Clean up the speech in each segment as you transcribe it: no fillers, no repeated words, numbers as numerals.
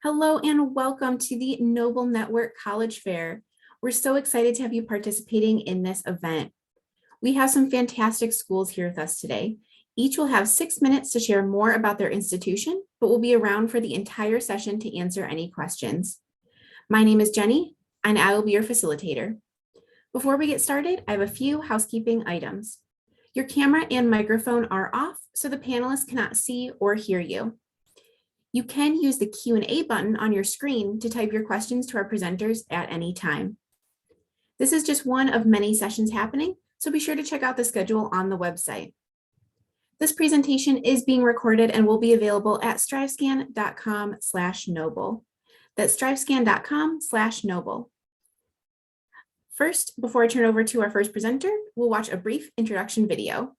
Hello and welcome to the Noble Network College Fair. We're so excited to have you participating in this event. We have some fantastic schools here with us today. Each will have 6 minutes to share more about their institution, but will be around for the entire session to answer any questions. My name is Jenny, and I will be your facilitator. Before we get started, I have a few housekeeping items. Your camera and microphone are off, so the panelists cannot see or hear you. You can use the Q&A button on your screen to type your questions to our presenters at any time. This is just one of many sessions happening, so be sure to check out the schedule on the website. This presentation is being recorded and will be available at strivescan.com/noble. That's strivescan.com/noble. First, before I turn over to our first presenter, we'll watch a brief introduction video.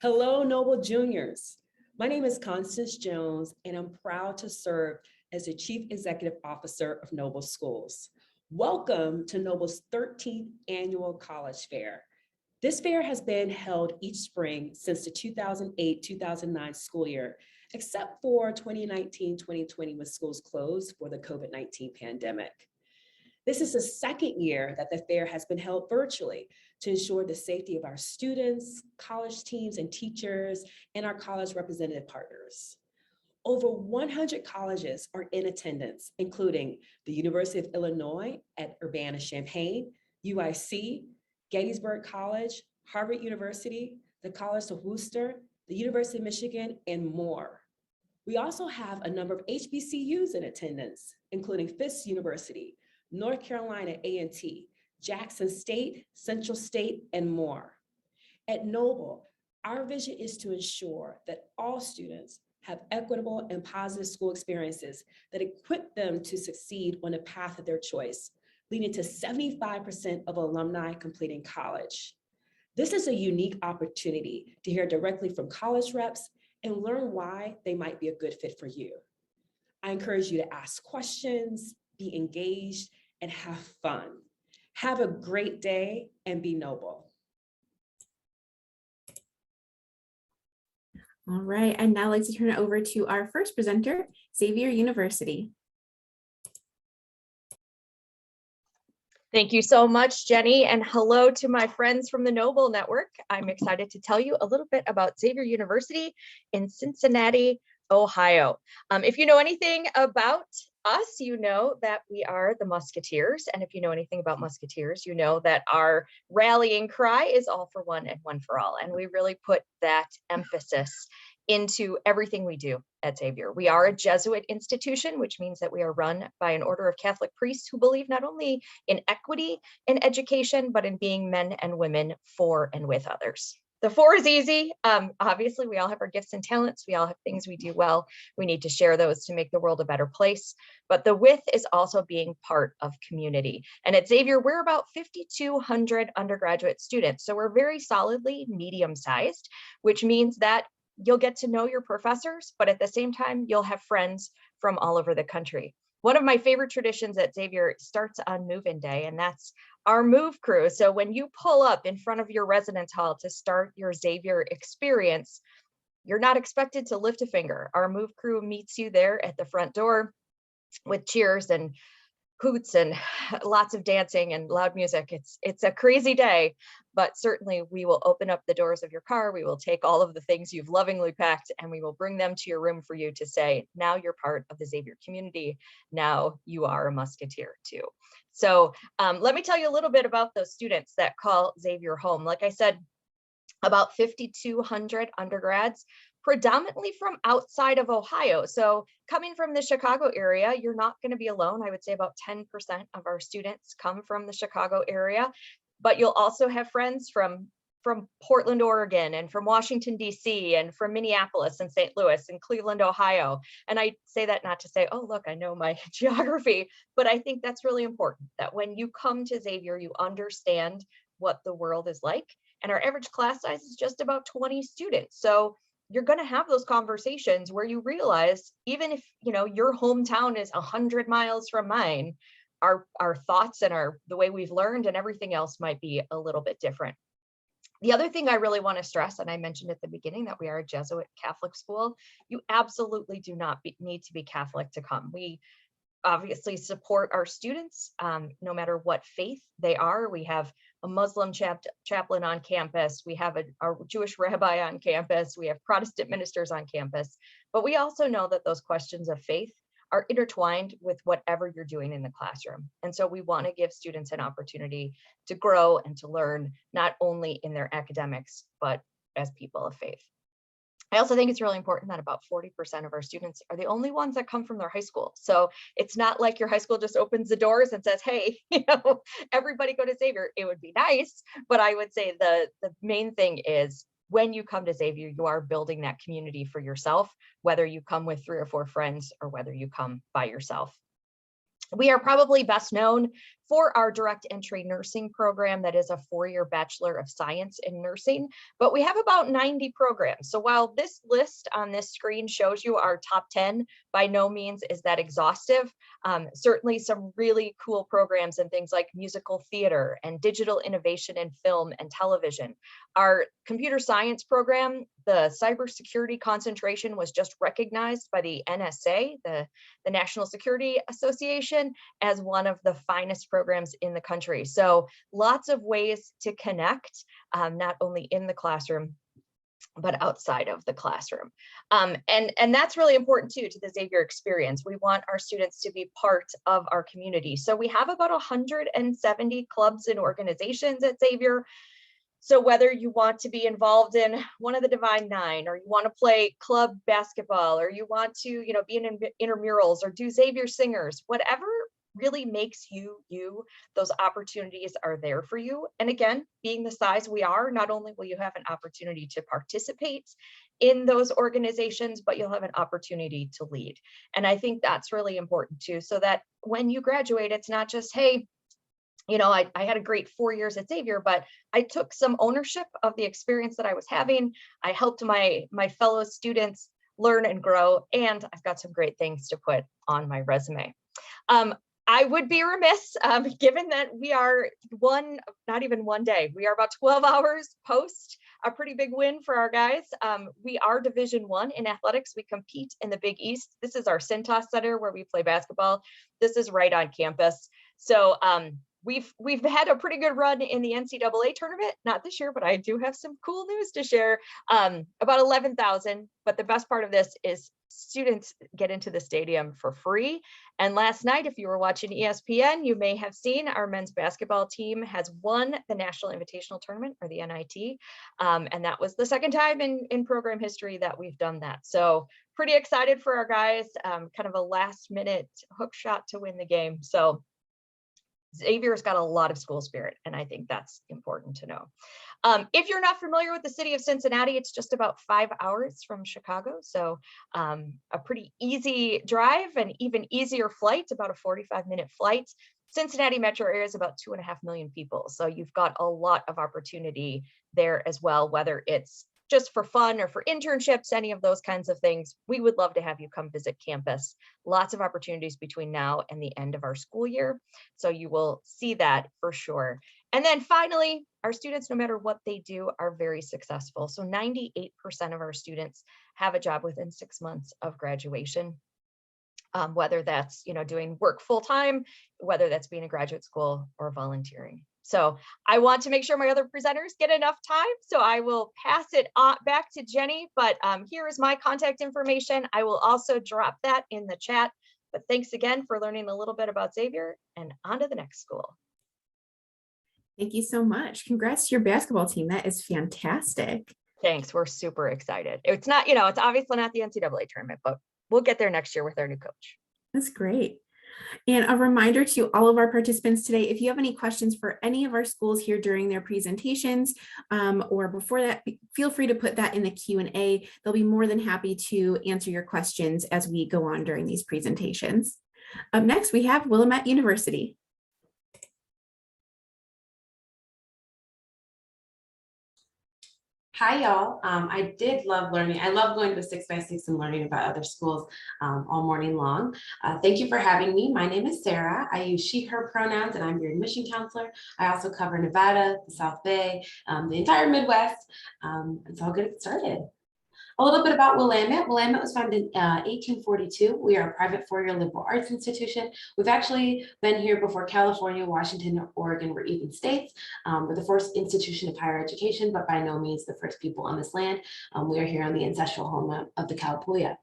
Hello, Noble Juniors. My name is Constance Jones, and I'm proud to serve as the Chief Executive Officer of Noble Schools. Welcome to Noble's 13th Annual College Fair. This fair has been held each spring since the 2008-2009 school year, except for 2019-2020 when schools closed for the COVID-19 pandemic. This is the second year that the fair has been held virtually to ensure the safety of our students, college teams and teachers, and our college representative partners. Over 100 colleges are in attendance, including the University of Illinois at Urbana-Champaign, UIC, Gettysburg College, Harvard University, the College of Worcester, the University of Michigan, and more. We also have a number of HBCUs in attendance, including Fisk University, North Carolina A&T, Jackson State, Central State, and more. At Noble, our vision is to ensure that all students have equitable and positive school experiences that equip them to succeed on a path of their choice, leading to 75% of alumni completing college. This is a unique opportunity to hear directly from college reps and learn why they might be a good fit for you. I encourage you to ask questions, be engaged, and have fun. Have a great day and be noble. All right, and now I'd like to turn it over to our first presenter, Xavier University. Thank you so much, Jenny, and hello to my friends from the Noble Network. I'm excited to tell you a little bit about Xavier University in Cincinnati, Ohio. If you know anything about us, you know that we are the Musketeers. And if you know anything about Musketeers, you know that our rallying cry is all for one and one for all. And we really put that emphasis into everything we do at Xavier. We are a Jesuit institution, which means that we are run by an order of Catholic priests who believe not only in equity in education, but in being men and women for and with others. The four is easy. Obviously, we all have our gifts and talents. We all have things we do well. We need to share those to make the world a better place. But the with is also being part of community. And at Xavier, we're about 5,200 undergraduate students. So we're very solidly medium-sized, which means that you'll get to know your professors, but at the same time, you'll have friends from all over the country. One of my favorite traditions at Xavier starts on move-in day, and that's our move crew. So when you pull up in front of your residence hall to start your Xavier experience, you're not expected to lift a finger. Our move crew meets you there at the front door with cheers and hoots and lots of dancing and loud music. It's a crazy day, but certainly we will open up the doors of your car. We will take all of the things you've lovingly packed and we will bring them to your room for you to say, now you're part of the Xavier community. Now you are a Musketeer too. So let me tell you a little bit about those students that call Xavier home. Like I said, about 5,200 undergrads, predominantly from outside of Ohio. So coming from the Chicago area, you're not going to be alone. I would say about 10% of our students come from the Chicago area, but you'll also have friends from Portland, Oregon, and from Washington, D.C., and from Minneapolis and St. Louis and Cleveland, Ohio. And I say that not to say, oh, look, I know my geography, but I think that's really important that when you come to Xavier, you understand what the world is like. And our average class size is just about 20 students. So you're going to have those conversations where you realize, even if your hometown is 100 miles from mine, our thoughts and the way we've learned and everything else might be a little bit different. The other thing I really want to stress, and I mentioned at the beginning that we are a Jesuit Catholic school, you absolutely do not need to be Catholic to come. We obviously support our students no matter what faith they are. We have a Muslim chaplain on campus. We have a Jewish rabbi on campus. We have Protestant ministers on campus. But we also know that those questions of faith are intertwined with whatever you're doing in the classroom. And so we want to give students an opportunity to grow and to learn, not only in their academics, but as people of faith. I also think it's really important that about 40% of our students are the only ones that come from their high school. So it's not like your high school just opens the doors and says, hey, everybody go to Xavier. It would be nice, but I would say the main thing is when you come to Xavier, you are building that community for yourself, whether you come with 3 or 4 friends or whether you come by yourself. We are probably best known for our direct entry nursing program that is a 4-year Bachelor of Science in Nursing, but we have about 90 programs. So while this list on this screen shows you our top 10, by no means is that exhaustive. Certainly some really cool programs and things like musical theater and digital innovation in film and television. Our computer science program, the cybersecurity concentration was just recognized by the NSA, the National Security Association, as one of the finest programs in the country. So lots of ways to connect, not only in the classroom, but outside of the classroom. And that's really important too, to the Xavier experience. We want our students to be part of our community. So we have about 170 clubs and organizations at Xavier. So whether you want to be involved in one of the Divine Nine, or you want to play club basketball, or you want to, be in intramurals or do Xavier Singers, whatever really makes you, those opportunities are there for you. And again, being the size we are, not only will you have an opportunity to participate in those organizations, but you'll have an opportunity to lead. And I think that's really important too, so that when you graduate, it's not just, hey, I had a great 4 years at Xavier, but I took some ownership of the experience that I was having. I helped my fellow students learn and grow, and I've got some great things to put on my resume. I would be remiss, given that we are not even one day, we are about 12 hours post a pretty big win for our guys. We are Division I in athletics. We compete in the Big East. This is our Cintas Center where we play basketball. This is right on campus. So we've had a pretty good run in the NCAA tournament, not this year, but I do have some cool news to share. About 11,000, but the best part of this is students get into the stadium for free. And last night, if you were watching ESPN, you may have seen our men's basketball team has won the National Invitational Tournament, or the NIT. And that was the second time in program history that we've done that. So pretty excited for our guys, kind of a last minute hook shot to win the game. So Xavier's got a lot of school spirit, and I think that's important to know. If you're not familiar with the city of Cincinnati, it's just about 5 hours from Chicago. So a pretty easy drive, and even easier flight, about a 45-minute flight. Cincinnati metro area is about 2.5 million people. So you've got a lot of opportunity there as well, whether it's just for fun or for internships, any of those kinds of things. We would love to have you come visit campus. Lots of opportunities between now and the end of our school year. So you will see that for sure. And then finally, our students, no matter what they do, are very successful. So 98% of our students have a job within 6 months of graduation. Whether that's doing work full-time, whether that's being a graduate school or volunteering. So I want to make sure my other presenters get enough time, so I will pass it on back to Jenny, but here is my contact information. I will also drop that in the chat, but thanks again for learning a little bit about Xavier, and on to the next school. Thank you so much. Congrats to your basketball team. That is fantastic. Thanks, we're super excited. It's not, it's obviously not the NCAA tournament, but we'll get there next year with our new coach. That's great. And a reminder to all of our participants today, if you have any questions for any of our schools here during their presentations or before that, feel free to put that in the Q&A. They'll be more than happy to answer your questions as we go on during these presentations. Up next, we have Willamette University. Hi, y'all. I did love learning. I love going to the 6x6 and learning about other schools all morning long. Thank you for having me. My name is Sarah. I use she, her pronouns, and I'm your admission counselor. I also cover Nevada, the South Bay, the entire Midwest. And so I'll get it started. A little bit about Willamette. Willamette was founded in 1842. We are a private four-year liberal arts institution. We've actually been here before California, Washington, or Oregon were even states. We're the first institution of higher education, but by no means the first people on this land. We are here on the ancestral home of the Kalapuya.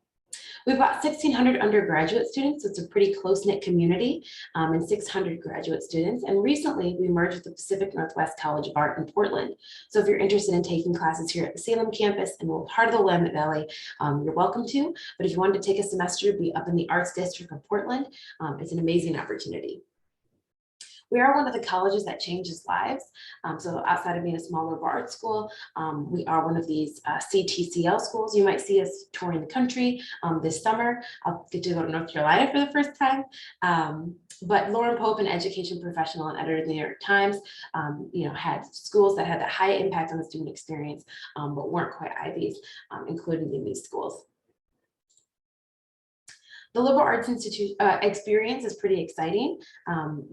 We have about 1,600 undergraduate students, so it's a pretty close-knit community, and 600 graduate students. And recently, we merged with the Pacific Northwest College of Art in Portland. So if you're interested in taking classes here at the Salem campus in the heart of the Willamette Valley, you're welcome to. But if you wanted to take a semester to be up in the Arts District of Portland, it's an amazing opportunity. We are one of the colleges that changes lives. So outside of being a small liberal arts school, we are one of these CTCL schools. You might see us touring the country this summer. I'll get to go to North Carolina for the first time. But Lauren Pope, an education professional and editor of the New York Times, had schools that had a high impact on the student experience, but weren't quite Ivies, included in these schools. The liberal arts experience is pretty exciting.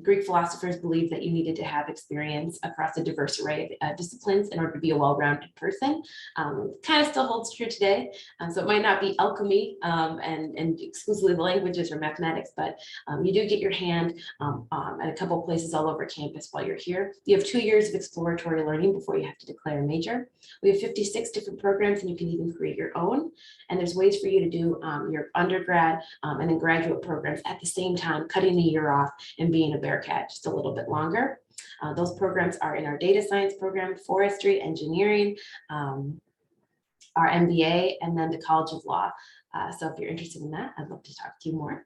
Greek philosophers believed that you needed to have experience across a diverse array of disciplines in order to be a well-rounded person. Kind of still holds true today. So it might not be alchemy and exclusively the languages or mathematics, but you do get your hand at a couple of places all over campus while you're here. You have 2 years of exploratory learning before you have to declare a major. We have 56 different programs, and you can even create your own. And there's ways for you to do your undergrad and then graduate programs at the same time, cutting a year off and being a Bearcat just a little bit longer. Those programs are in our data science program, forestry, engineering, our MBA, and then the College of Law. So if you're interested in that, I'd love to talk to you more.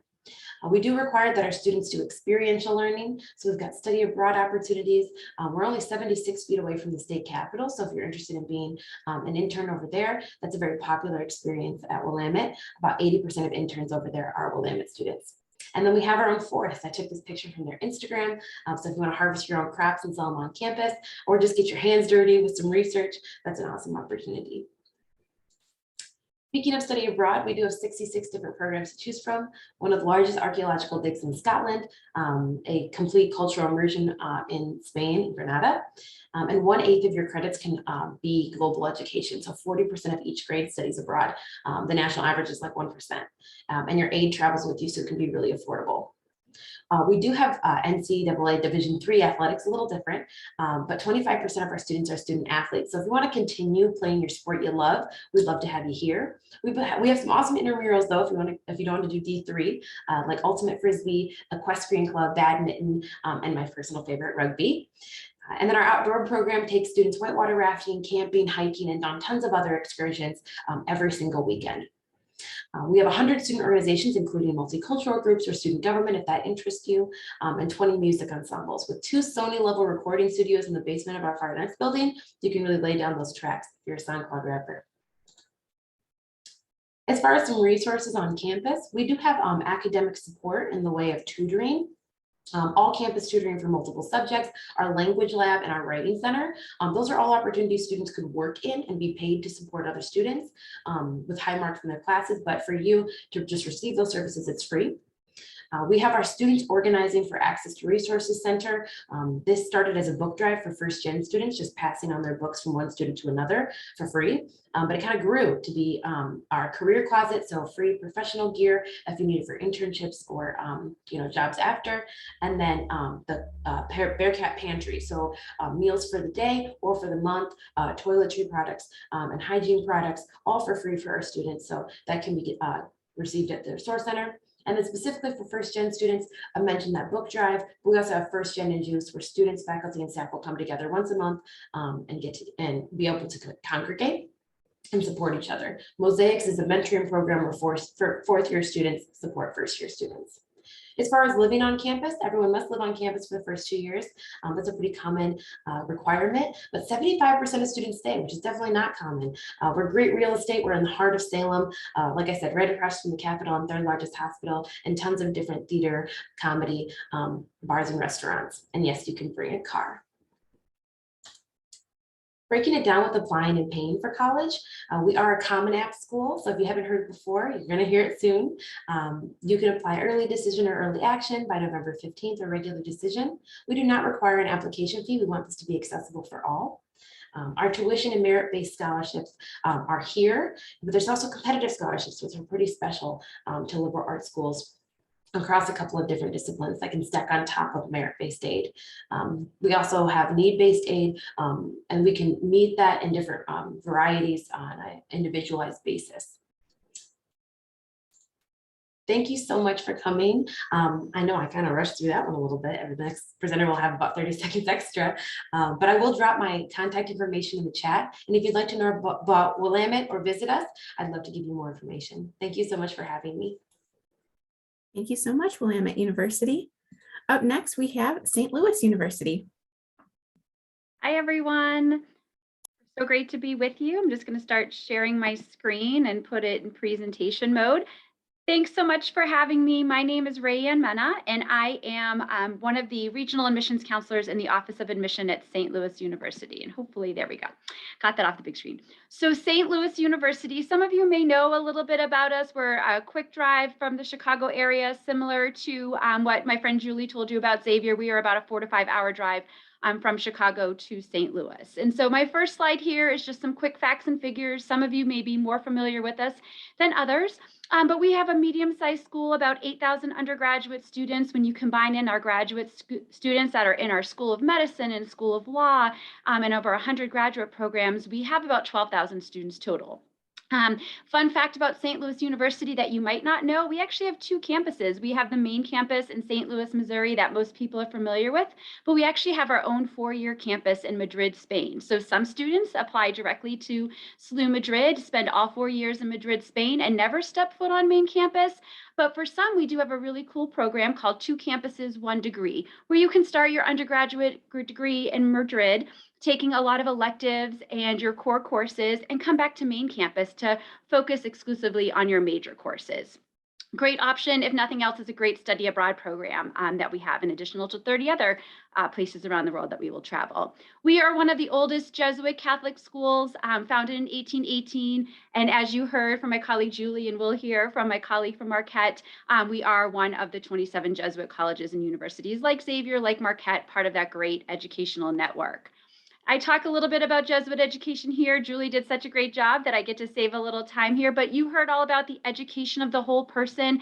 We do require that our students do experiential learning. So we've got study abroad opportunities. We're only 76 feet away from the state capitol. So if you're interested in being an intern over there, that's a very popular experience at Willamette. About 80% of interns over there are Willamette students. And then we have our own forest. I took this picture from their Instagram. So if you want to harvest your own crops and sell them on campus, or just get your hands dirty with some research, that's an awesome opportunity. Speaking of study abroad, we do have 66 different programs to choose from. One of the largest archaeological digs in Scotland, a complete cultural immersion in Spain, in Granada, and 1/8 of your credits can be global education. So 40% of each grade studies abroad. The national average is like 1%, and your aid travels with you, so it can be really affordable. We do have NCAA Division III athletics, a little different, but 25% of our students are student athletes. So if you want to continue playing your sport you love, we'd love to have you here. We have some awesome intramurals though, if you don't want to do D3, like ultimate frisbee, equestrian club, badminton, and my personal favorite, rugby. And then our outdoor program takes students whitewater rafting, camping, hiking, and on tons of other excursions every single weekend. We have 100 student organizations, including multicultural groups or student government, if that interests you, and 20 music ensembles. With 2 Sony level recording studios in the basement of our Fire Arts building, you can really lay down those tracks if you're a SoundCloud rapper. As far as some resources on campus, we do have academic support in the way of tutoring. All campus tutoring for multiple subjects, our language lab, and our writing center. Those are all opportunities students could work in and be paid to support other students with high marks in their classes. But for you to just receive those services, it's free. We have our Students Organizing for Access to Resources Center. This started as a book drive for first-gen students, just passing on their books from one student to another for free. But it kind of grew to be our career closet, so free professional gear if you need it for internships or jobs after. And then the Bearcat Pantry, so meals for the day or for the month, toiletry products and hygiene products, all for free for our students. So that can be received at their source center. And then specifically for first-gen students, I mentioned that book drive. We also have first-gen and juice, where students, faculty, and staff will come together once a month and be able to congregate and support each other. Mosaics is a mentoring program where fourth-year students support first-year students. As far as living on campus, everyone must live on campus for the first 2 years. That's a pretty common requirement, but 75% of students stay, which is definitely not common. We're great real estate. We're in the heart of Salem. Like I said, right across from the Capitol and 3rd largest hospital, and tons of different theater, comedy, bars and restaurants. And yes, you can bring a car. Breaking it down with applying and paying for college, we are a Common App school, so if you haven't heard it before, you're going to hear it soon. You can apply early decision or early action by November 15th or regular decision. We do not require an application fee. We want this to be accessible for all. Our tuition and merit-based scholarships are here, but there's also competitive scholarships, which are pretty special to liberal arts schools across a couple of different disciplines that can stack on top of merit-based aid. We also have need-based aid, and we can meet that in different varieties on an individualized basis. Thank you so much for coming. I know I kind of rushed through that one a little bit. The next presenter will have about 30 seconds extra, but I will drop my contact information in the chat. And if you'd like to know about Willamette or visit us, I'd love to give you more information. Thank you so much for having me. Thank you so much, Willamette University. Up next, we have St. Louis University. Hi, everyone. So great to be with you. I'm just going to start sharing my screen and put it in presentation mode. Thanks so much for having me. My name is Rayanne Mena, and I am one of the regional admissions counselors in the Office of Admission at St. Louis University. And hopefully, there we go. Got that off the big screen. So St. Louis University, some of you may know a little bit about us. We're a quick drive from the Chicago area, similar to what my friend Julie told you about Xavier. We are about a 4 to 5 hour drive from Chicago to St. Louis. And so my first slide here is just some quick facts and figures. Some of you may be more familiar with us than others. But we have a medium-sized school, about 8,000 undergraduate students. When you combine in our graduate students that are in our School of Medicine and School of Law, and over 100 graduate programs, we have about 12,000 students total. Fun fact about St. Louis University that you might not know, we actually have 2 campuses. We have the main campus in St. Louis, Missouri that most people are familiar with, but we actually have our own 4-year campus in Madrid, Spain. So some students apply directly to SLU Madrid, spend all 4 years in Madrid, Spain, and never step foot on main campus. But for some, we do have a really cool program called 2 Campuses, 1 Degree, where you can start your undergraduate degree in Madrid, taking a lot of electives and your core courses, and come back to main campus to focus exclusively on your major courses. Great option, if nothing else, is a great study abroad program that we have in addition to 30 other places around the world that we will travel. We are one of the oldest Jesuit Catholic schools, founded in 1818. And as you heard from my colleague Julie, and we'll hear from my colleague from Marquette, we are one of the 27 Jesuit colleges and universities like Xavier, like Marquette, part of that great educational network. I talk a little bit about Jesuit education here. Julie did such a great job that I get to save a little time here, but you heard all about the education of the whole person,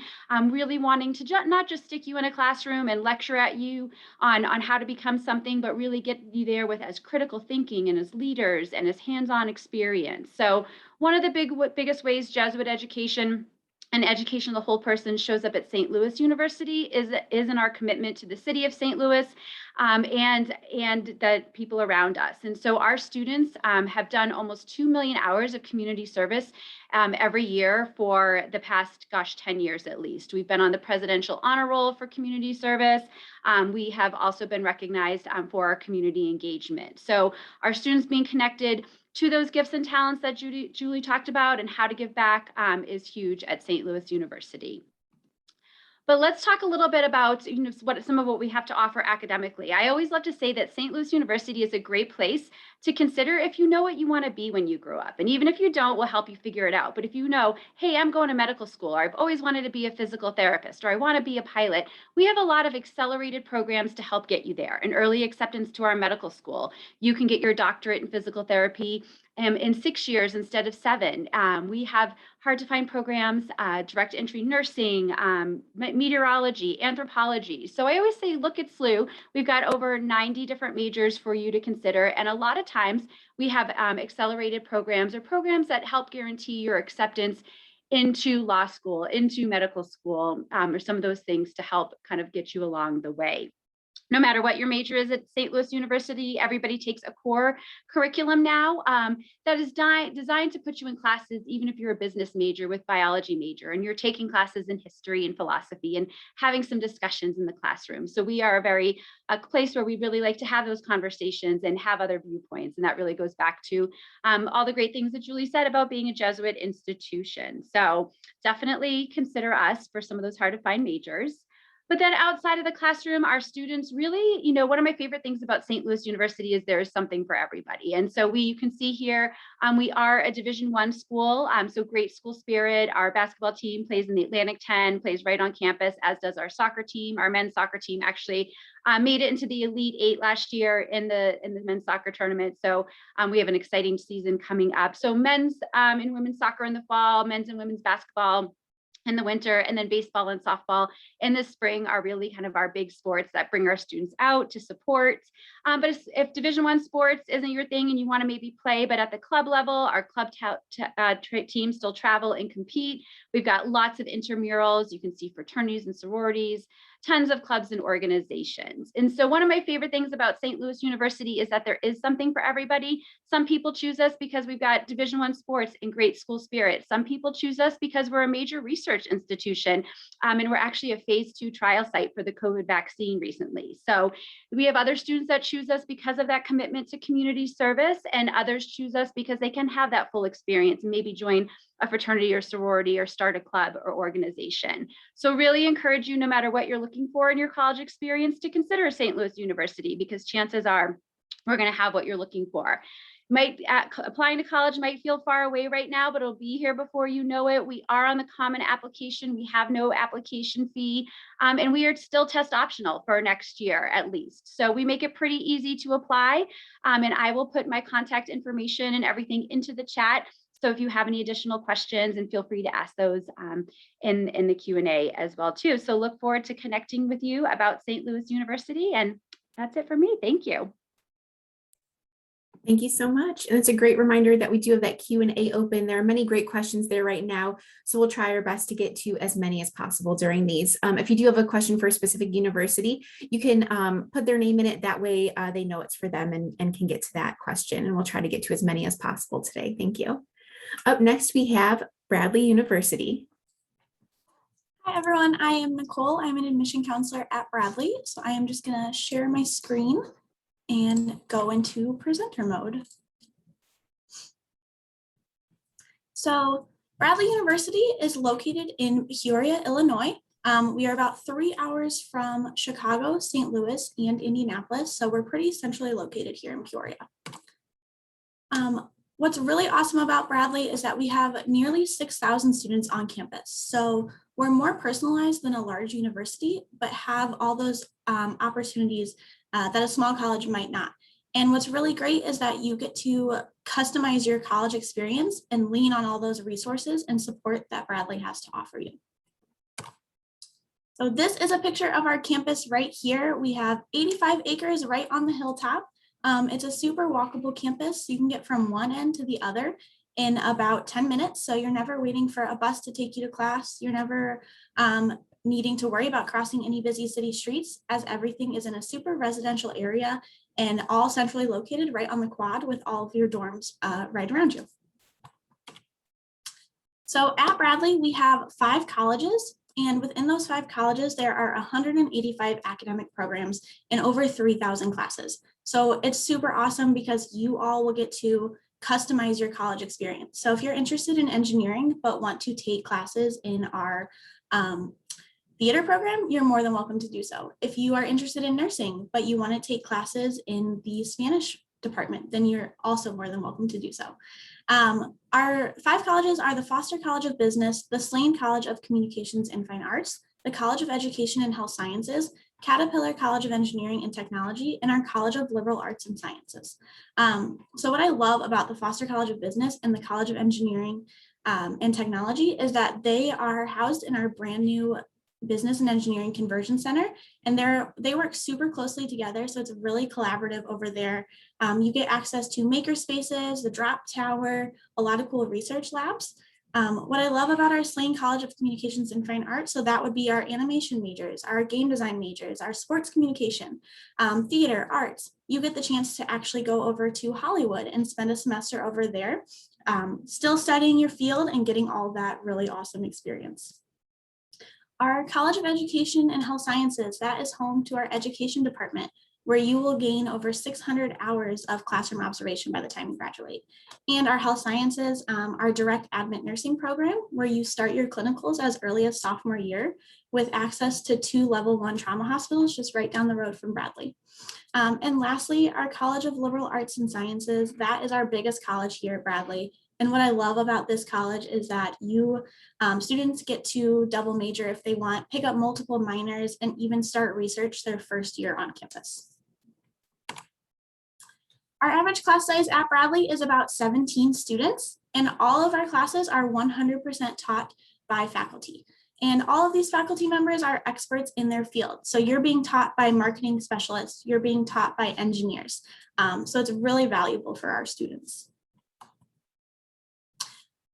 really wanting to not just stick you in a classroom and lecture at you on how to become something, but really get you there with as critical thinking and as leaders and as hands-on experience. So one of the biggest ways Jesuit education and education of the whole person shows up at St. Louis University is in our commitment to the city of St. Louis and the people around us. And so our students have done almost 2 million hours of community service every year for the past, 10 years at least. We've been on the Presidential Honor Roll for community service. We have also been recognized for our community engagement. So our students being connected to those gifts and talents that Julie talked about and how to give back is huge at St. Louis University. But let's talk a little bit about some of what we have to offer academically. I always love to say that St. Louis University is a great place to consider if you know what you want to be when you grow up. And even if you don't, we'll help you figure it out. But if you know, hey, I'm going to medical school, or I've always wanted to be a physical therapist, or I want to be a pilot, we have a lot of accelerated programs to help get you there. An early acceptance to our medical school. You can get your doctorate in physical therapy in 6 years instead of 7. We have hard to find programs, direct entry nursing, meteorology, anthropology. So I always say, look at SLU. We've got over 90 different majors for you to consider. And a lot of times we have accelerated programs or programs that help guarantee your acceptance into law school, into medical school, or some of those things to help kind of get you along the way. No matter what your major is at St. Louis University, everybody takes a core curriculum now that is designed to put you in classes, even if you're a business major with biology major, and you're taking classes in history and philosophy and having some discussions in the classroom. So we are a place where we really like to have those conversations and have other viewpoints. And that really goes back to all the great things that Julie said about being a Jesuit institution. So definitely consider us for some of those hard to find majors. But then outside of the classroom, our students really, one of my favorite things about St. Louis University is there is something for everybody. And so you can see here, we are a Division I school, so great school spirit. Our basketball team plays in the Atlantic 10, plays right on campus, as does our soccer team. Our men's soccer team actually made it into the Elite 8 last year in the men's soccer tournament. So we have an exciting season coming up. So men's and women's soccer in the fall, men's and women's basketball in the winter, and then baseball and softball in the spring are really kind of our big sports that bring our students out to support. But if Division I sports isn't your thing and you want to maybe play, but at the club level, our club teams still travel and compete. We've got lots of intramurals. You can see fraternities and sororities, tons of clubs and organizations. And so one of my favorite things about St. Louis University is that there is something for everybody. Some people choose us because we've got Division I sports and great school spirit. Some people choose us because we're a major research institution, and we're actually a phase 2 trial site for the COVID vaccine recently. So we have other students that choose us because of that commitment to community service, and others choose us because they can have that full experience and maybe join a fraternity or sorority or start a club or organization. So really encourage you, no matter what you're looking for in your college experience, to consider St. Louis University, because chances are we're going to have what you're looking for. Applying to college might feel far away right now, but it'll be here before you know it. We are on the common application. We have no application fee, and we are still test optional for next year at least. So we make it pretty easy to apply, and I will put my contact information and everything into the chat. So if you have any additional questions, and feel free to ask those in the Q&A as well too. So look forward to connecting with you about St. Louis University, and that's it for me. Thank you. Thank you so much. And it's a great reminder that we do have that Q&A open. There are many great questions there right now, so we'll try our best to get to as many as possible during these. If you do have a question for a specific university, you can put their name in it. That way they know it's for them and can get to that question. And we'll try to get to as many as possible today. Thank you. Up next, we have Bradley University. Hi everyone, I am Nicole. I'm an admission counselor at Bradley. So I am just gonna share my screen and go into presenter mode. So Bradley University is located in Peoria, Illinois. We are about 3 hours from Chicago, St. Louis, and Indianapolis. So we're pretty centrally located here in Peoria. What's really awesome about Bradley is that we have nearly 6,000 students on campus. So we're more personalized than a large university, but have all those opportunities that a small college might not. And what's really great is that you get to customize your college experience and lean on all those resources and support that Bradley has to offer you. So this is a picture of our campus right here. We have 85 acres right on the hilltop. It's a super walkable campus. You can get from one end to the other in about 10 minutes. So you're never waiting for a bus to take you to class. You're never needing to worry about crossing any busy city streets, as everything is in a super residential area and all centrally located right on the quad with all of your dorms right around you. So at Bradley, we have 5 colleges. And within those 5 colleges, there are 185 academic programs and over 3,000 classes. So it's super awesome because you all will get to customize your college experience. So if you're interested in engineering, but want to take classes in our theater program, you're more than welcome to do so. If you are interested in nursing, but you want to take classes in the Spanish department, then you're also more than welcome to do so. Our 5 colleges are the Foster College of Business, the Slane College of Communications and Fine Arts, the College of Education and Health Sciences, Caterpillar College of Engineering and Technology, and our College of Liberal Arts and Sciences. So what I love about the Foster College of Business and the College of Engineering and Technology is that they are housed in our brand new Business and Engineering Conversion Center, and they work super closely together. So it's really collaborative over there. You get access to maker spaces, the drop tower, a lot of cool research labs. What I love about our Slane College of Communications and Fine Arts, so that would be our animation majors, our game design majors, our sports communication, theater, arts. You get the chance to actually go over to Hollywood and spend a semester over there, still studying your field and getting all that really awesome experience. Our College of Education and Health Sciences, that is home to our education department. where you will gain over 600 hours of classroom observation by the time you graduate. And our health sciences, our direct admit nursing program, where you start your clinicals as early as sophomore year with access to 2 level 1 trauma hospitals just right down the road from Bradley. And lastly, our College of Liberal Arts and Sciences, that is our biggest college here at Bradley. And what I love about this college is that students get to double major if they want, pick up multiple minors, and even start research their first year on campus. Our average class size at Bradley is about 17 students, and all of our classes are 100% taught by faculty. And all of these faculty members are experts in their field. So you're being taught by marketing specialists, you're being taught by engineers. So it's really valuable for our students.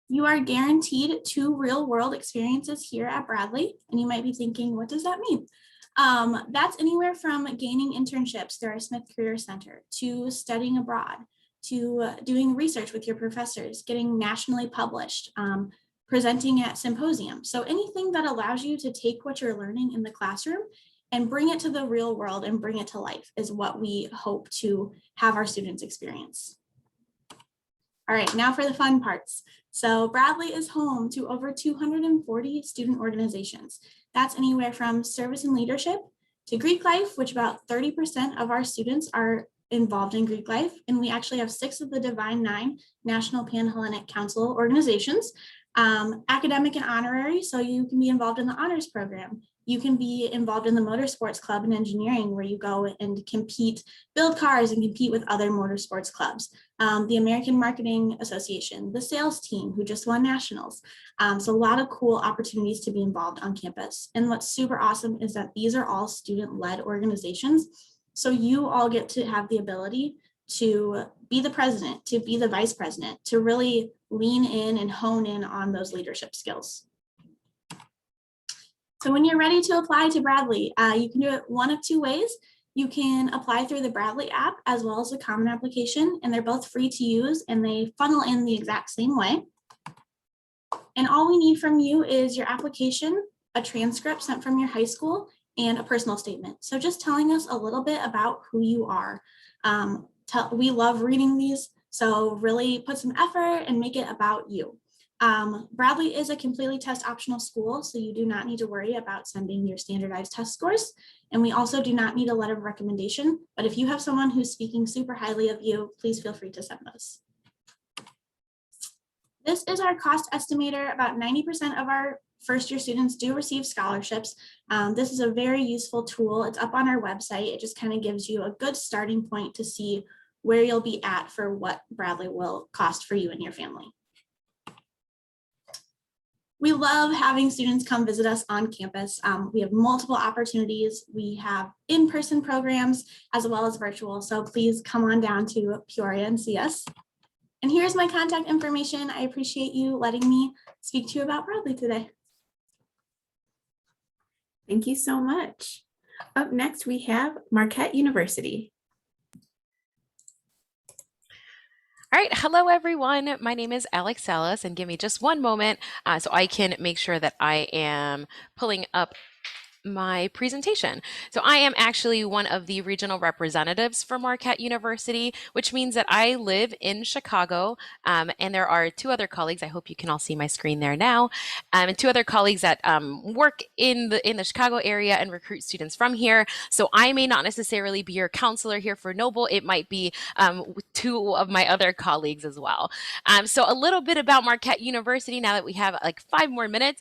You are guaranteed 2 real-world experiences here at Bradley. And you might be thinking, what does that mean? That's anywhere from gaining internships through our Smith Career Center, to studying abroad, to doing research with your professors, getting nationally published, presenting at symposiums. So anything that allows you to take what you're learning in the classroom and bring it to the real world and bring it to life is what we hope to have our students experience. All right, now for the fun parts. So Bradley is home to over 240 student organizations. That's anywhere from service and leadership to Greek life, which about 30% of our students are involved in Greek life. And we actually have 6 of the Divine 9 National Pan-Hellenic Council organizations. Academic and honorary, so you can be involved in the honors program. You can be involved in the motorsports club in engineering, where you go and compete, build cars and compete with other motorsports clubs. The American Marketing Association, the sales team who just won nationals. So a lot of cool opportunities to be involved on campus. And what's super awesome is that these are all student-led organizations. So you all get to have the ability to be the president, to be the vice president, to really lean in and hone in on those leadership skills. So when you're ready to apply to Bradley, you can do it one of 2 ways. You can apply through the Bradley app as well as the Common Application, and they're both free to use and they funnel in the exact same way. And all we need from you is your application, a transcript sent from your high school, and a personal statement. So just telling us a little bit about who you are. We love reading these, so really put some effort and make it about you. Bradley is a completely test optional school, so you do not need to worry about sending your standardized test scores. And we also do not need a letter of recommendation, but if you have someone who's speaking super highly of you, please feel free to send those. This is our cost estimator. About 90% of our first year students do receive scholarships. This is a very useful tool. It's up on our website. It just kind of gives you a good starting point to see where you'll be at for what Bradley will cost for you and your family. We love having students come visit us on campus. We have multiple opportunities. We have in-person programs as well as virtual. So please come on down to Peoria and see us. And here's my contact information. I appreciate you letting me speak to you about Bradley today. Thank you so much. Up next, we have Marquette University. All right, hello everyone. My name is Alex Salas, and give me just one moment so I can make sure that I am pulling up my presentation. So I am actually one of the regional representatives for Marquette University, which means that I live in Chicago, and there are 2 other colleagues. I hope you can all see my screen there now, and 2 other colleagues that work in the Chicago area and recruit students from here. So I may not necessarily be your counselor here for Noble. It might be 2 of my other colleagues as well. So a little bit about Marquette University now that we have like 5 more minutes.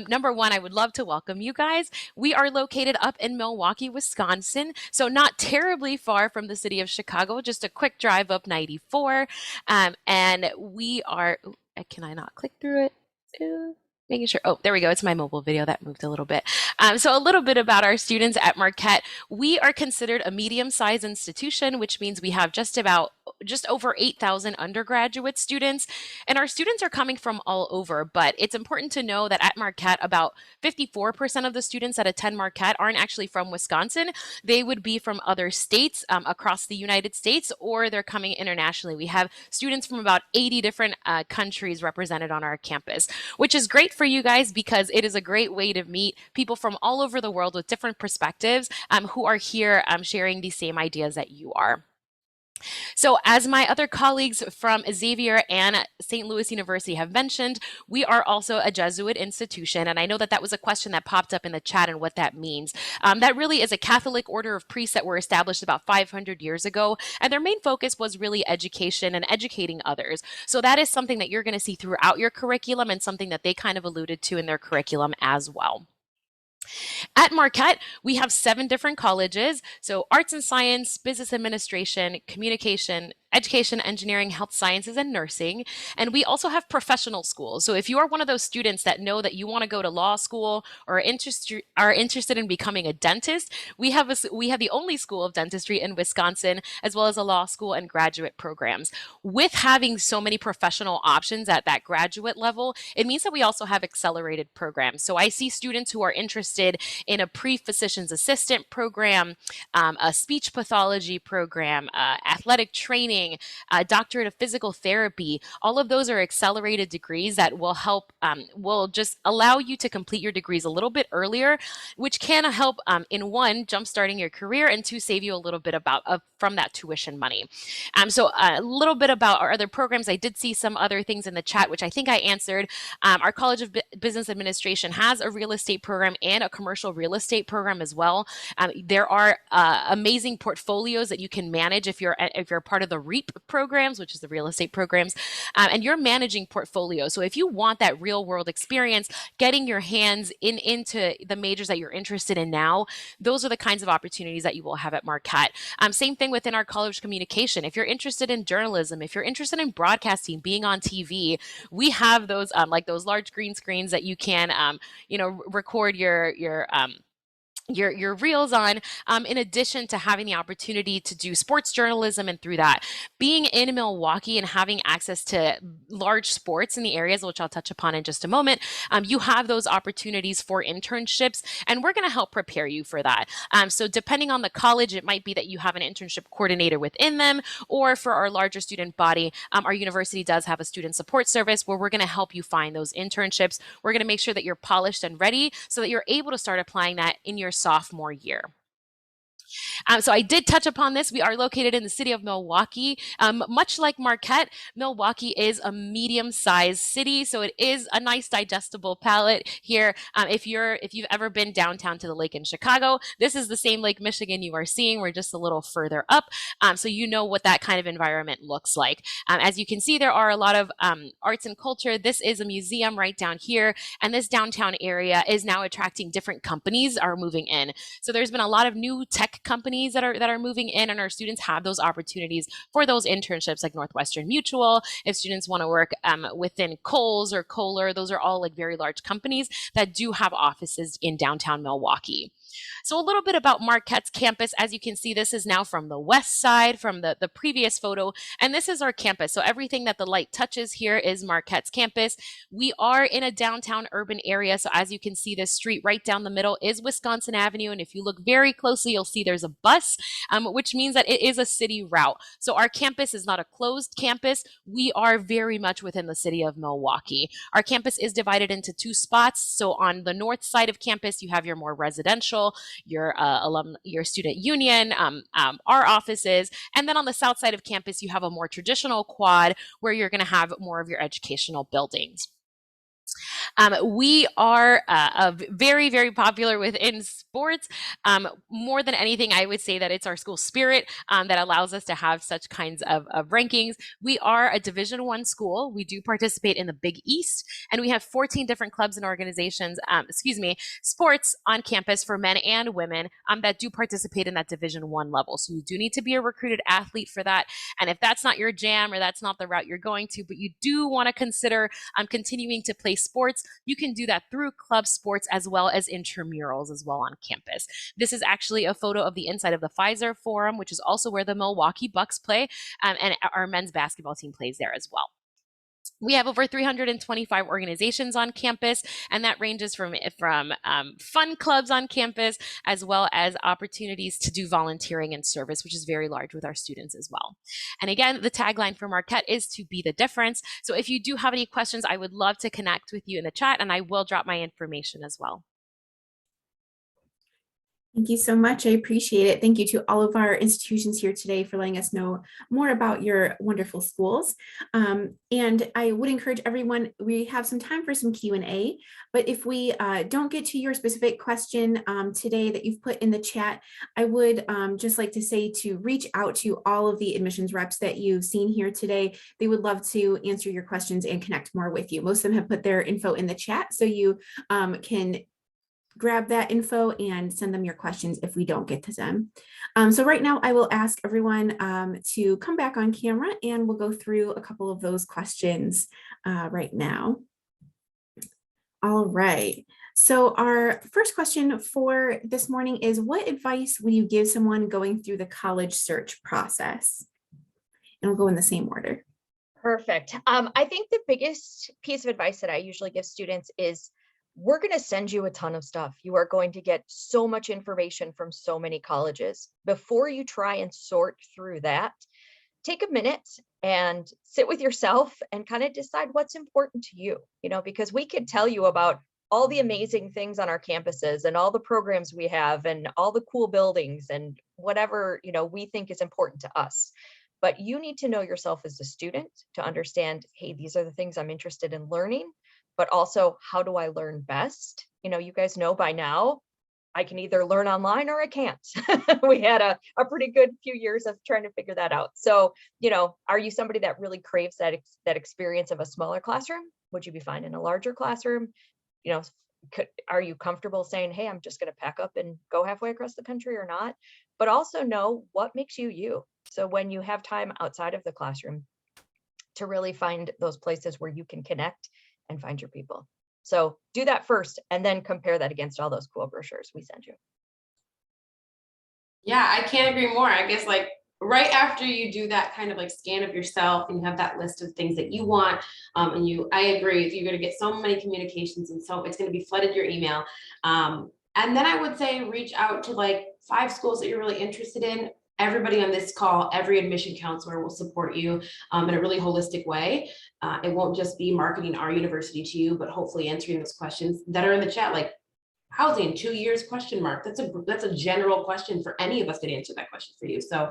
Number one, I would love to welcome you guys. We are located up in Milwaukee, Wisconsin, so not terribly far from the city of Chicago, just a quick drive up 94. And we are, can I not click through it? Making sure, oh, there we go. It's my mobile video that moved a little bit. So a little bit about our students at Marquette. We are considered a medium-sized institution, which means we have just about just over 8,000 undergraduate students, and our students are coming from all over. But it's important to know that at Marquette, about 54% of the students that attend Marquette aren't actually from Wisconsin. They would be from other states across the United States, or they're coming internationally. We have students from about 80 different countries represented on our campus, which is great for you guys because it is a great way to meet people from all over the world with different perspectives who are here sharing the same ideas that you are. So as my other colleagues from Xavier and St. Louis University have mentioned, we are also a Jesuit institution. And I know that that was a question that popped up in the chat and what that means. That really is a Catholic order of priests that were established about 500 years ago. And their main focus was really education and educating others. So that is something that you're going to see throughout your curriculum and something that they kind of alluded to in their curriculum as well. At Marquette, we have 7 different colleges. So arts and science, business administration, communication, education, engineering, health sciences, and nursing. And we also have professional schools. So if you are one of those students that know that you want to go to law school or are interested in becoming a dentist, we have the only school of dentistry in Wisconsin, as well as a law school and graduate programs. With having so many professional options at that graduate level, it means that we also have accelerated programs. So I see students who are interested in a pre-physician's assistant program, a speech pathology program, athletic training, a doctorate of physical therapy. All of those are accelerated degrees that will help, will just allow you to complete your degrees a little bit earlier, which can help in 1, jumpstarting your career, and 2, save you a little bit from that tuition money. So a little bit about our other programs. I did see some other things in the chat, which I think I answered. Our College of Business Administration has a real estate program and a commercial real estate program as well. There are amazing portfolios that you can manage if you're part of the REAP programs, which is the real estate programs, and you're managing portfolios. So if you want that real world experience, getting your hands into the majors that you're interested in now, those are the kinds of opportunities that you will have at Marquette. Same thing within our College of Communication. If you're interested in journalism, if you're interested in broadcasting, being on TV, we have those like those large green screens that you can record your reels on, in addition to having the opportunity to do sports journalism. And through that, being in Milwaukee and having access to large sports in the areas, which I'll touch upon in just a moment, you have those opportunities for internships, and we're going to help prepare you for that. So depending on the college, it might be that you have an internship coordinator within them, or for our larger student body, our university does have a student support service where we're going to help you find those internships. We're going to make sure that you're polished and ready so that you're able to start applying that in your sophomore year. So I did touch upon this. We are located in the city of Milwaukee. Much like Marquette, Milwaukee is a medium-sized city, so it is a nice digestible palate here. If you've ever been downtown to the lake in Chicago, this is the same Lake Michigan you are seeing. We're just a little further up, so you know what that kind of environment looks like. As you can see, there are a lot of arts and culture. This is a museum right down here, and this downtown area is now attracting different companies are moving in. So there's been a lot of new tech companies that are moving in, and our students have those opportunities for those internships like Northwestern Mutual. If students want to work within Kohl's or Kohler, those are all like very large companies that do have offices in downtown Milwaukee. So a little bit about Marquette's campus. As you can see, this is now from the west side from the previous photo, and this is our campus. So everything that the light touches here is Marquette's campus. We are in a downtown urban area. So as you can see, this street right down the middle is Wisconsin Avenue. And if you look very closely, you'll see there's a bus, which means that it is a city route. So our campus is not a closed campus. We are very much within the city of Milwaukee. Our campus is divided into 2 spots. So on the north side of campus, you have your more residential, your student union, our offices, and then on the south side of campus, you have a more traditional quad where you're going to have more of your educational buildings. We are very, very popular within sports. More than anything, I would say that it's our school spirit that allows us to have such kinds of rankings. We are a Division I school. We do participate in the Big East, and we have 14 different clubs and organizations, sports on campus for men and women that do participate in that Division I level. So you do need to be a recruited athlete for that. And if that's not your jam or that's not the route you're going to, but you do want to consider continuing to play sports, you can do that through club sports as well as intramurals as well on campus. This is actually a photo of the inside of the Pfizer Forum, which is also where the Milwaukee Bucks play, and our men's basketball team plays there as well. We have over 325 organizations on campus, and that ranges from fun clubs on campus, as well as opportunities to do volunteering and service, which is very large with our students as well. And again, the tagline for Marquette is to be the difference. So if you do have any questions, I would love to connect with you in the chat, and I will drop my information as well. Thank you so much. I appreciate it. Thank you to all of our institutions here today for letting us know more about your wonderful schools. And I would encourage everyone, we have some time for some Q&A, but if we don't get to your specific question today that you've put in the chat, I would just like to say to reach out to all of the admissions reps that you've seen here today. They would love to answer your questions and connect more with you. Most of them have put their info in the chat, so you can grab that info and send them your questions if we don't get to them. So right now I will ask everyone to come back on camera and we'll go through a couple of those questions right now. All right. So our first question for this morning is, what advice would you give someone going through the college search process? And we'll go in the same order. Perfect. I think the biggest piece of advice that I usually give students is, we're going to send you a ton of stuff. You are going to get so much information from so many colleges. Before you try and sort through that, take a minute and sit with yourself and kind of decide what's important to you, because we could tell you about all the amazing things on our campuses and all the programs we have and all the cool buildings and whatever, we think is important to us. But you need to know yourself as a student to understand, hey, these are the things I'm interested in learning. But also, how do I learn best? You guys know by now, I can either learn online or I can't. We had a pretty good few years of trying to figure that out. So, are you somebody that really craves that experience of a smaller classroom? Would you be fine in a larger classroom? Are you comfortable saying, hey, I'm just going to pack up and go halfway across the country or not? But also know what makes you you. So when you have time outside of the classroom to really find those places where you can connect and find your people. So do that first and then compare that against all those cool brochures we send you. Yeah, I can't agree more. I guess right after you do that kind of scan of yourself and you have that list of things that you want, I agree, if you're going to get so many communications and so it's going to be flooded your email. And then I would say reach out to 5 schools that you're really interested in. Everybody on this call, every admission counselor will support you in a really holistic way. It won't just be marketing our university to you, but hopefully answering those questions that are in the chat, housing, 2 years, question mark. That's a general question for any of us to answer that question for you. So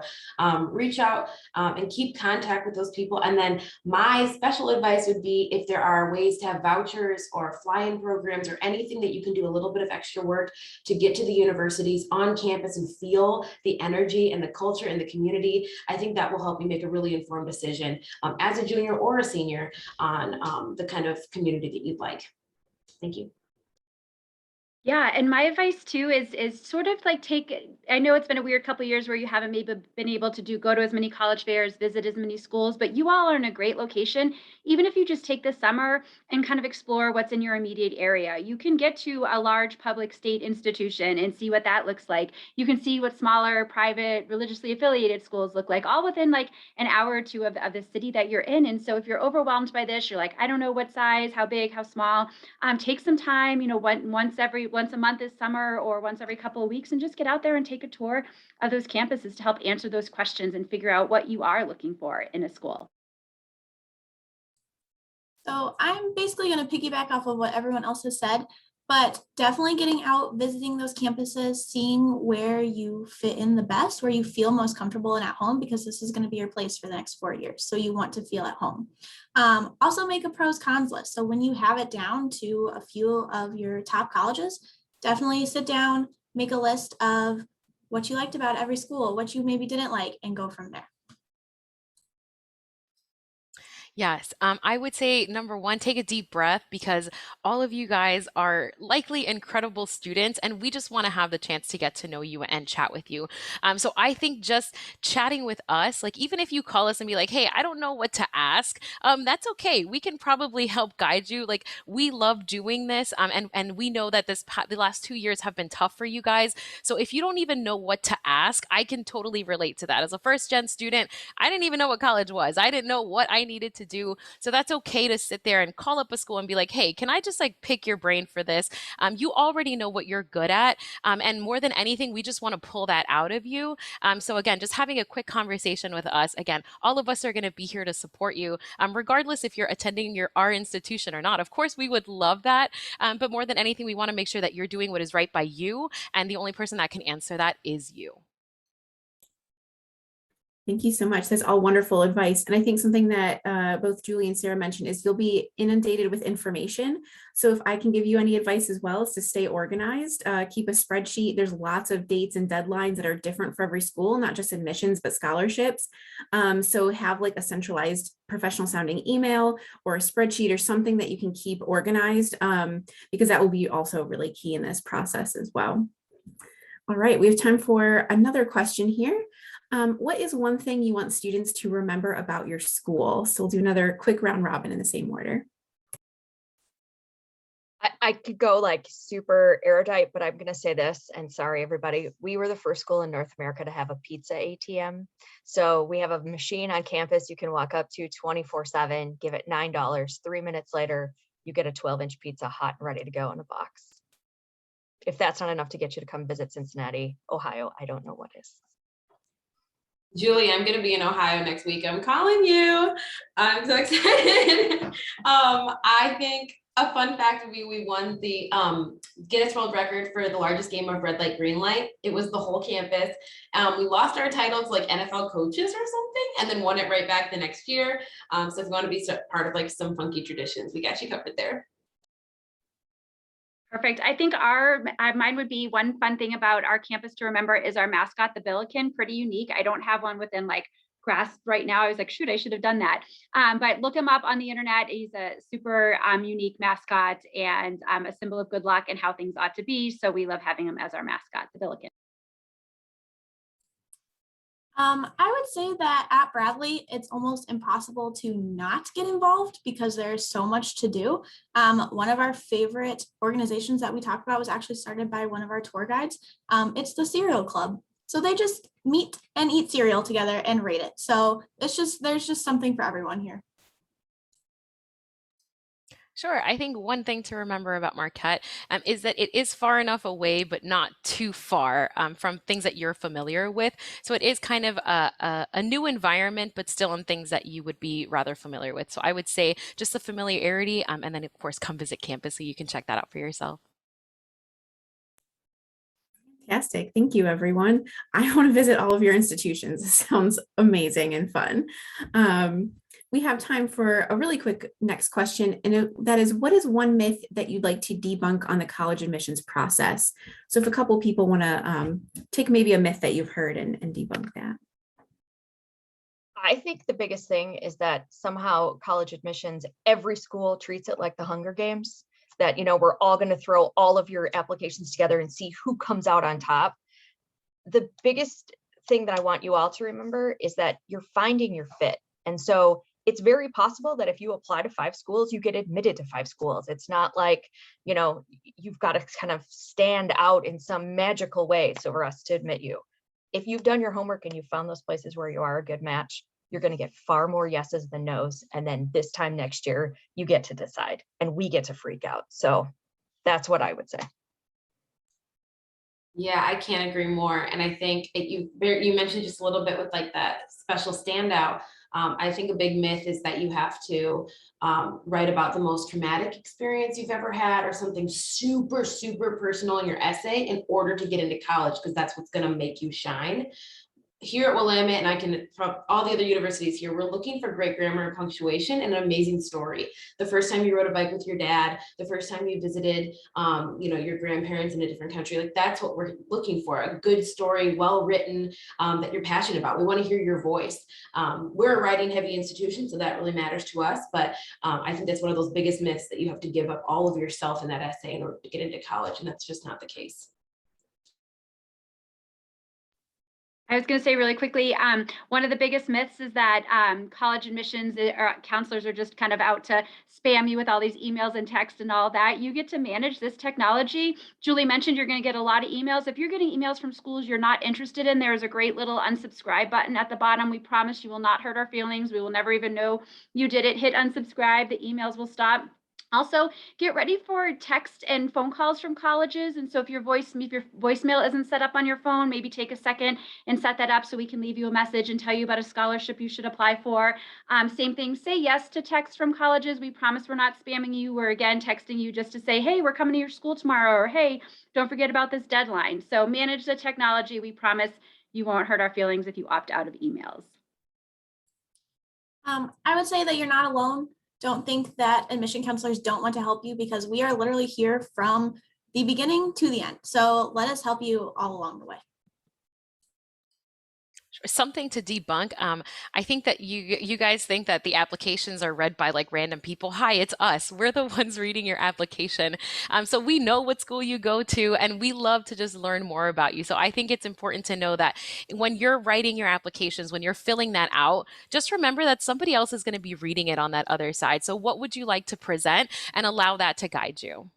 reach out and keep contact with those people. And then my special advice would be, if there are ways to have vouchers or fly-in programs or anything that you can do a little bit of extra work to get to the universities on campus and feel the energy and the culture and the community, I think that will help you make a really informed decision as a junior or a senior on the kind of community that you'd like. Thank you. Yeah, and my advice too is sort of I know it's been a weird couple of years where you haven't maybe been able to go to as many college fairs, visit as many schools, but you all are in a great location. Even if you just take the summer and kind of explore what's in your immediate area, you can get to a large public state institution and see what that looks like. You can see what smaller, private, religiously affiliated schools look like, all within an hour or two of the city that you're in. And so if you're overwhelmed by this, you're like, I don't know what size, how big, how small, take some time, once a month this summer or once every couple of weeks, and just get out there and take a tour of those campuses to help answer those questions and figure out what you are looking for in a school. So I'm basically going to piggyback off of what everyone else has said, but definitely getting out, visiting those campuses, seeing where you fit in the best, where you feel most comfortable and at home, because this is going to be your place for the next 4 years. So you want to feel at home. Also make a pros cons list. So when you have it down to a few of your top colleges, definitely sit down, make a list of what you liked about every school, what you maybe didn't like, and go from there. Yes, I would say number one, take a deep breath because all of you guys are likely incredible students, and we just want to have the chance to get to know you and chat with you. So I think just chatting with us, like even if you call us and be like, "Hey, I don't know what to ask," that's okay. We can probably help guide you. Like we love doing this, and we know that the last 2 years have been tough for you guys. So if you don't even know what to ask, I can totally relate to that. As a first gen student, I didn't even know what college was. I didn't know what I needed to do. So that's okay to sit there and call up a school and be like, hey, can I just like pick your brain for this? You already know what you're good at. And more than anything, we just want to pull that out of you. So again, just having a quick conversation with us. Again, all of us are going to be here to support you, regardless if you're attending our institution or not. Of course, we would love that. But more than anything, we want to make sure that you're doing what is right by you. And the only person that can answer that is you. Thank you so much. That's all wonderful advice. And I think something that both Julie and Sarah mentioned is you'll be inundated with information. So if I can give you any advice as well, is to stay organized, keep a spreadsheet. There's lots of dates and deadlines that are different for every school, not just admissions, but scholarships. So have like a centralized professional sounding email or a spreadsheet or something that you can keep organized, because that will be also really key in this process as well. All right, we have time for another question here. What is one thing you want students to remember about your school? So we'll do another quick round robin in the same order. I could go like super erudite, but I'm going to say this, and sorry, everybody. We were the first school in North America to have a pizza ATM. So we have a machine on campus you can walk up to 24/7, give it $9. 3 minutes later, you get a 12-inch pizza hot and ready to go in a box. If that's not enough to get you to come visit Cincinnati, Ohio, I don't know what is. Julie, I'm going to be in Ohio next week. I'm calling you. I'm so excited. I think a fun fact would be we won the Guinness World Record for the largest game of red light, green light. It was the whole campus. We lost our title to like NFL coaches or something and then won it right back the next year. So if you want to be part of like some funky traditions, we got you covered there. Perfect. I think mine would be one fun thing about our campus to remember is our mascot, the Billiken. Pretty unique. I don't have one within like grasp right now. I was like, shoot, I should have done that. But look him up on the internet. He's a super unique mascot and a symbol of good luck and how things ought to be. So we love having him as our mascot, the Billiken. I would say that at Bradley, it's almost impossible to not get involved because there's so much to do. One of our favorite organizations that we talked about was actually started by one of our tour guides. It's the Cereal Club. So they just meet and eat cereal together and rate it. So there's just something for everyone here. Sure. I think one thing to remember about Marquette is that it is far enough away, but not too far from things that you're familiar with. So it is kind of a new environment, but still in things that you would be rather familiar with. So I would say just the familiarity, and then of course come visit campus so you can check that out for yourself. Fantastic. Thank you, everyone. I want to visit all of your institutions. It sounds amazing and fun. We have time for a really quick next question, and that is, what is one myth that you'd like to debunk on the college admissions process? So if a couple people want to take maybe a myth that you've heard and debunk that. I think the biggest thing is that somehow college admissions, every school treats it like the Hunger Games, that, we're all going to throw all of your applications together and see who comes out on top. The biggest thing that I want you all to remember is that you're finding your fit. And so it's very possible that if you apply to 5 schools, you get admitted to 5 schools. It's not like, you've got to kind of stand out in some magical way so for us to admit you. If you've done your homework and you found those places where you are a good match, you're going to get far more yeses than nos. And then this time next year, you get to decide and we get to freak out. So that's what I would say. Yeah, I can't agree more. And I think you mentioned just a little bit with like that special standout. I think a big myth is that you have to write about the most traumatic experience you've ever had or something super, super personal in your essay in order to get into college, because that's what's going to make you shine. here at Willamette, and I can from all the other universities here, we're looking for great grammar and punctuation and an amazing story. The first time you rode a bike with your dad, the first time you visited, your grandparents in a different country, like that's what we're looking for, a good story, well written, that you're passionate about. We want to hear your voice. We're a writing heavy institution, so that really matters to us. But I think that's one of those biggest myths, that you have to give up all of yourself in that essay in order to get into college, and that's just not the case. I was going to say really quickly, one of the biggest myths is that college admissions or counselors are just kind of out to spam you with all these emails and texts and all that. You get to manage this technology. Julie mentioned you're going to get a lot of emails. If you're getting emails from schools you're not interested in, there's a great little unsubscribe button at the bottom. We promise you will not hurt our feelings. We will never even know you did it. Hit unsubscribe. The emails will stop. Also, get ready for text and phone calls from colleges. And so if your voicemail isn't set up on your phone, maybe take a second and set that up so we can leave you a message and tell you about a scholarship you should apply for. Same thing, say yes to texts from colleges. We promise we're not spamming you. We're again texting you just to say, hey, we're coming to your school tomorrow, or hey, don't forget about this deadline. So manage the technology. We promise you won't hurt our feelings if you opt out of emails. I would say that you're not alone. Don't think that admission counselors don't want to help you, because we are literally here from the beginning to the end. So let us help you all along the way. Something to debunk. I think that you guys think that the applications are read by like random people. Hi, it's us. We're the ones reading your application. So we know what school you go to, and we love to just learn more about you. So I think it's important to know that when you're writing your applications, when you're filling that out, just remember that somebody else is going to be reading it on that other side. So what would you like to present, and allow that to guide you?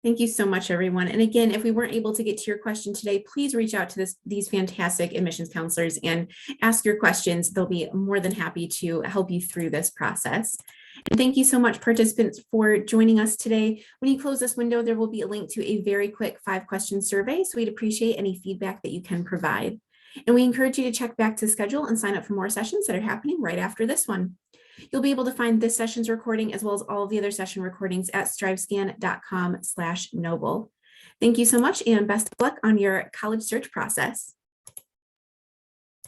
Thank you so much, everyone. And again, if we weren't able to get to your question today, please reach out to these fantastic admissions counselors and ask your questions. They'll be more than happy to help you through this process. And thank you so much, participants, for joining us today. When you close this window, there will be a link to a very quick 5-question survey. So we'd appreciate any feedback that you can provide. And we encourage you to check back to schedule and sign up for more sessions that are happening right after this one. You'll be able to find this session's recording as well as all of the other session recordings at strivescan.com/noble. Thank you so much, and best of luck on your college search process.